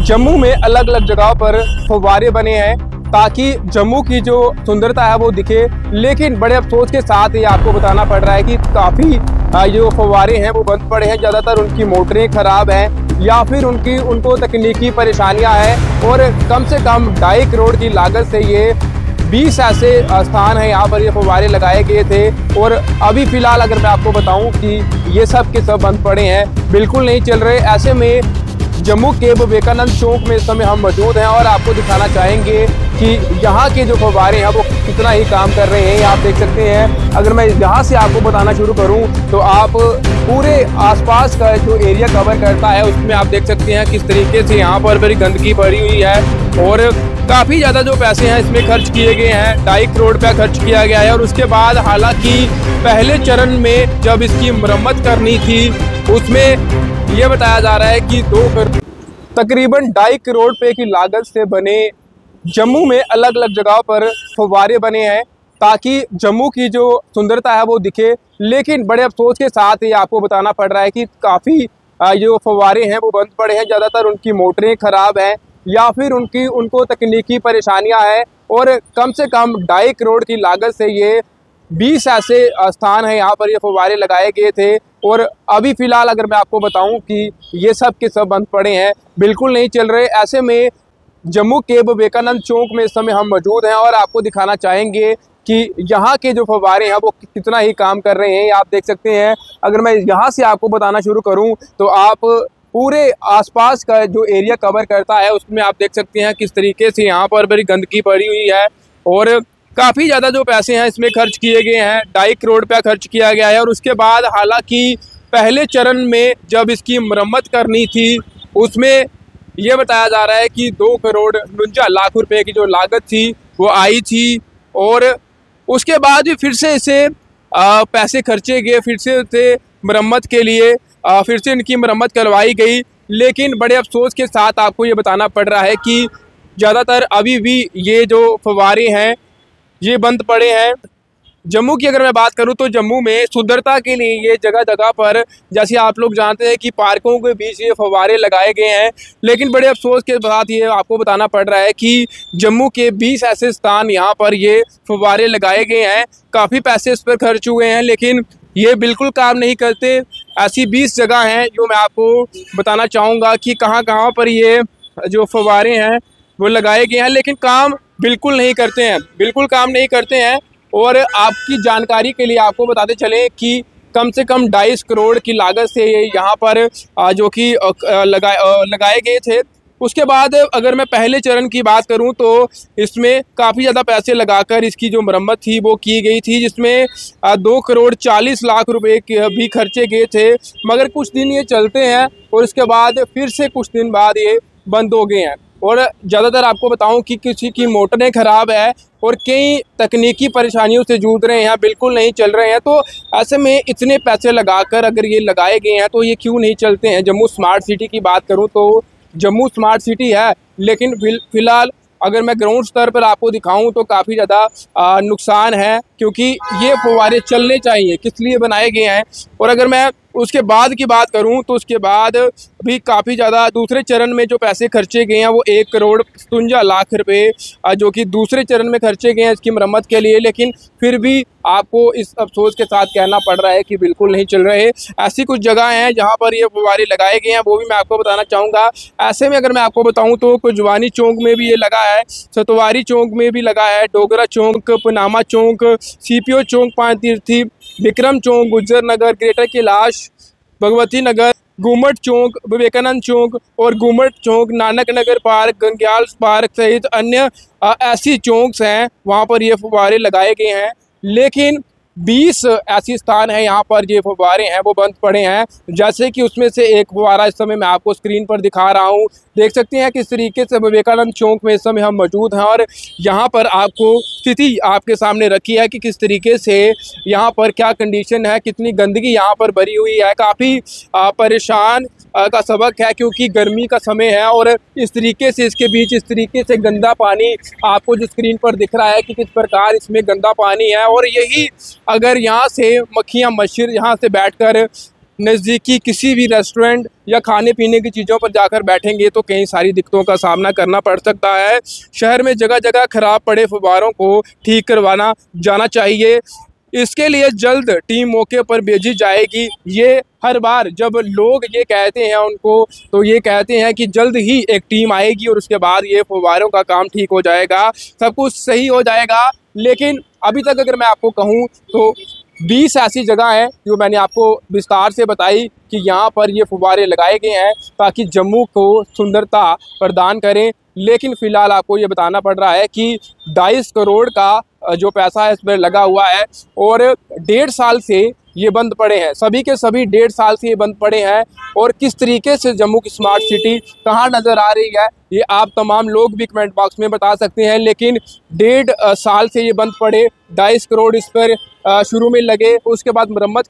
जम्मू में अलग अलग जगहों पर फव्वारे बने हैं ताकि जम्मू की जो सुंदरता है वो दिखे। लेकिन बड़े अफसोस के साथ ये आपको बताना पड़ रहा है कि काफ़ी जो फव्वारे हैं वो बंद पड़े हैं। ज़्यादातर उनकी मोटरें ख़राब हैं या फिर उनको तकनीकी परेशानियां हैं। और कम से कम 2.5 करोड़ की लागत से ये 20 ऐसे स्थान हैं यहाँ पर ये फव्वारे लगाए गए थे। और अभी फ़िलहाल अगर मैं आपको बताऊँ कि ये सब के सब बंद पड़े हैं, बिल्कुल नहीं चल रहे। ऐसे में जम्मू के विवेकानंद चौक में इस समय हम मौजूद हैं और आपको दिखाना चाहेंगे कि यहाँ के जो फव्वारे हैं वो कितना ही काम कर रहे हैं। आप देख सकते हैं, अगर मैं यहाँ से आपको बताना शुरू करूँ तो आप पूरे आसपास का जो एरिया कवर करता है उसमें आप देख सकते हैं किस तरीके से यहाँ पर बड़ी गंदगी भरी हुई है। और काफ़ी ज़्यादा जो पैसे हैं इसमें खर्च किए गए हैं, 2.5 करोड़ रुपया खर्च किया गया है। और उसके बाद हालांकि पहले चरण में जब इसकी मरम्मत करनी थी उसमें ये बताया जा रहा है कि तकरीबन 2.5 करोड़ रुपए की लागत से बने जम्मू में अलग अलग जगहों पर फव्वारे बने हैं ताकि जम्मू की जो सुंदरता है वो दिखे। लेकिन बड़े अफसोस के साथ ये आपको बताना पड़ रहा है कि काफ़ी जो फव्वारे हैं वो बंद पड़े हैं। ज़्यादातर उनकी मोटरें ख़राब हैं या फिर उनको तकनीकी परेशानियां हैं। और कम से कम 2.5 करोड़ की लागत से ये 20 ऐसे स्थान हैं यहाँ पर ये फव्वारे लगाए गए थे। और अभी फ़िलहाल अगर मैं आपको बताऊं कि ये सब के सब बंद पड़े हैं, बिल्कुल नहीं चल रहे। ऐसे में जम्मू के विवेकानंद चौक में इस समय हम मौजूद हैं और आपको दिखाना चाहेंगे कि यहाँ के जो फव्वारे हैं वो कितना ही काम कर रहे हैं। आप देख सकते हैं, अगर मैं यहाँ से आपको बताना शुरू करूँ तो आप पूरे आसपास का जो एरिया कवर करता है उसमें आप देख सकते हैं किस तरीके से यहाँ पर बड़ी गंदगी पड़ी हुई है। और काफ़ी ज़्यादा जो पैसे हैं इसमें खर्च किए गए हैं, 2.5 करोड़ रुपया खर्च किया गया है। और उसके बाद हालांकि पहले चरण में जब इसकी मरम्मत करनी थी उसमें यह बताया जा रहा है कि 2 करोड़ 49 लाख रुपए की जो लागत थी वो आई थी। और उसके बाद भी फिर से इसे पैसे खर्चे गए, फिर से इसे मरम्मत के लिए फिर से इनकी मरम्मत करवाई गई। लेकिन बड़े अफसोस के साथ आपको ये बताना पड़ रहा है कि ज़्यादातर अभी भी ये जो फव्वारे हैं ये बंद पड़े हैं। जम्मू की अगर मैं बात करूं तो जम्मू में सुंदरता के लिए ये जगह जगह पर, जैसे आप लोग जानते हैं कि पार्कों के बीच ये फव्वारे लगाए गए हैं। लेकिन बड़े अफसोस के साथ ये आपको बताना पड़ रहा है कि जम्मू के 20 ऐसे स्थान यहाँ पर ये फव्वारे लगाए गए हैं। काफ़ी पैसे इस पर खर्च हुए हैं लेकिन ये बिल्कुल काम नहीं करते। ऐसी 20 जगह हैं जो मैं आपको बताना चाहूँगा कि कहाँ कहाँ पर ये जो फव्वारे हैं वो लगाए गए हैं, लेकिन काम बिल्कुल नहीं करते हैं, बिल्कुल काम नहीं करते हैं। और आपकी जानकारी के लिए आपको बताते चलें कि कम से कम 2.5 करोड़ की लागत से ये यहाँ पर जो कि लगाए गए थे। उसके बाद अगर मैं पहले चरण की बात करूं तो इसमें काफ़ी ज़्यादा पैसे लगाकर इसकी जो मरम्मत थी वो की गई थी, जिसमें 2 करोड़ 40 लाख रुपए भी खर्चे गए थे। मगर कुछ दिन ये चलते हैं और उसके बाद फिर से कुछ दिन बाद ये बंद हो गए हैं। और ज़्यादातर आपको बताऊं कि किसी की मोटरें ख़राब है और कई तकनीकी परेशानियों से जूझ रहे हैं, बिल्कुल नहीं चल रहे हैं। तो ऐसे में इतने पैसे लगाकर अगर ये लगाए गए हैं तो ये क्यों नहीं चलते हैं। जम्मू स्मार्ट सिटी की बात करूं तो जम्मू स्मार्ट सिटी है, लेकिन फ़िलहाल अगर मैं ग्राउंड स्तर पर आपको दिखाऊं तो काफ़ी ज़्यादा नुकसान है, क्योंकि ये फव्वारे चलने चाहिए, किस लिए बनाए गए हैं। और अगर मैं उसके बाद की बात करूं तो उसके बाद भी काफ़ी ज़्यादा दूसरे चरण में जो पैसे खर्चे गए हैं वो 1 करोड़ 57 लाख रुपए जो कि दूसरे चरण में खर्चे गए हैं इसकी मरम्मत के लिए। लेकिन फिर भी आपको इस अफसोस के साथ कहना पड़ रहा है कि बिल्कुल नहीं चल रहे। ऐसी कुछ जगह हैं जहां पर ये फव्वारे लगाए गए हैं, वो भी मैं आपको बताना चाहूँगा। ऐसे में अगर मैं आपको बताऊँ तो कुजवानी चौक में भी ये लगा है, सतवारी चौक में भी लगा है, डोगरा चौक, पनामा चौक, CPO चौक, पान तीर्थी, विक्रम चौक, गुज्जर नगर, ग्रेटर कैलाश, भगवती नगर, घूमट चौक, विवेकानंद चौक और घूमट चौक, नानक नगर पार्क, गंग्याल पार्क सहित अन्य ऐसी चौक्स हैं वहाँ पर ये फव्वारे लगाए गए हैं। लेकिन 20 ऐसी स्थान है यहाँ पर ये फव्वारे हैं वो बंद पड़े हैं। जैसे कि उसमें से एक फव्वारा इस समय मैं आपको स्क्रीन पर दिखा रहा हूँ, देख सकते हैं किस तरीके से विवेकानंद चौक में इस समय हम मौजूद हैं। और यहाँ पर आपको स्थिति आपके सामने रखी है कि किस तरीके से यहाँ पर क्या कंडीशन है, कितनी गंदगी यहाँ पर भरी हुई है। काफ़ी परेशान का सबक है, क्योंकि गर्मी का समय है और इस तरीके से इसके बीच इस तरीके से गंदा पानी आपको जो स्क्रीन पर दिख रहा है कि किस प्रकार इसमें गंदा पानी है। और यही अगर यहाँ से मक्खियाँ मच्छर यहाँ से बैठकर नज़दीकी किसी भी रेस्टोरेंट या खाने पीने की चीज़ों पर जाकर बैठेंगे तो कई सारी दिक्कतों का सामना करना पड़ सकता है। शहर में जगह जगह खराब पड़े फव्वारों को ठीक करवाना जाना चाहिए। इसके लिए जल्द टीम मौके पर भेजी जाएगी। ये हर बार जब लोग ये कहते हैं उनको, तो ये कहते हैं कि जल्द ही एक टीम आएगी और उसके बाद ये फव्वारों का काम ठीक हो जाएगा, सब कुछ सही हो जाएगा। लेकिन अभी तक अगर मैं आपको कहूँ तो 20 ऐसी जगह हैं जो मैंने आपको विस्तार से बताई कि यहाँ पर ये फव्वारे लगाए गए हैं ताकि जम्मू को सुंदरता प्रदान करें। लेकिन फ़िलहाल आपको ये बताना पड़ रहा है कि 22 करोड़ का जो पैसा है इस पर लगा हुआ है और 1.5 साल से ये बंद पड़े हैं। सभी के सभी 1.5 साल से ये बंद पड़े हैं और किस तरीके से जम्मू की स्मार्ट सिटी कहाँ नज़र आ रही है ये आप तमाम लोग भी कमेंट बॉक्स में बता सकते हैं। लेकिन 1.5 साल से ये बंद पड़े, 22 करोड़ इस पर शुरू में लगे, उसके बाद मरम्मत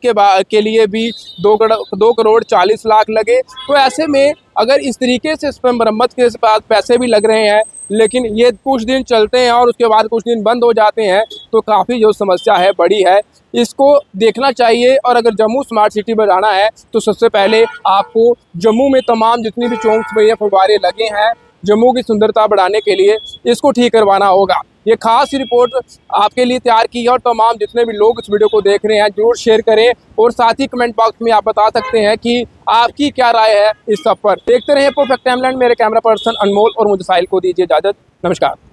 के लिए भी 2 करोड़ 40 लाख लगे। तो ऐसे में अगर इस तरीके से इस पर मरम्मत के पास पैसे भी लग रहे हैं लेकिन ये कुछ दिन चलते हैं और उसके बाद कुछ दिन बंद हो जाते हैं तो काफ़ी जो समस्या है बड़ी है, इसको देखना चाहिए। और अगर जम्मू स्मार्ट सिटी बनाना है तो सबसे पहले आपको जम्मू में तमाम जितनी भी चौंक पे ये फव्वारे लगे हैं जम्मू की सुंदरता बढ़ाने के लिए इसको ठीक करवाना होगा। ये खास रिपोर्ट आपके लिए तैयार की है और तमाम जितने भी लोग इस वीडियो को देख रहे हैं जरूर शेयर करें और साथ ही कमेंट बॉक्स में आप बता सकते हैं कि आपकी क्या राय है इस सब पर। देखते रहे परफेक्ट टाइमलाइन। मेरे कैमरा पर्सन अनमोल और मुझे साहिल को दीजिए इजाज़त। नमस्कार।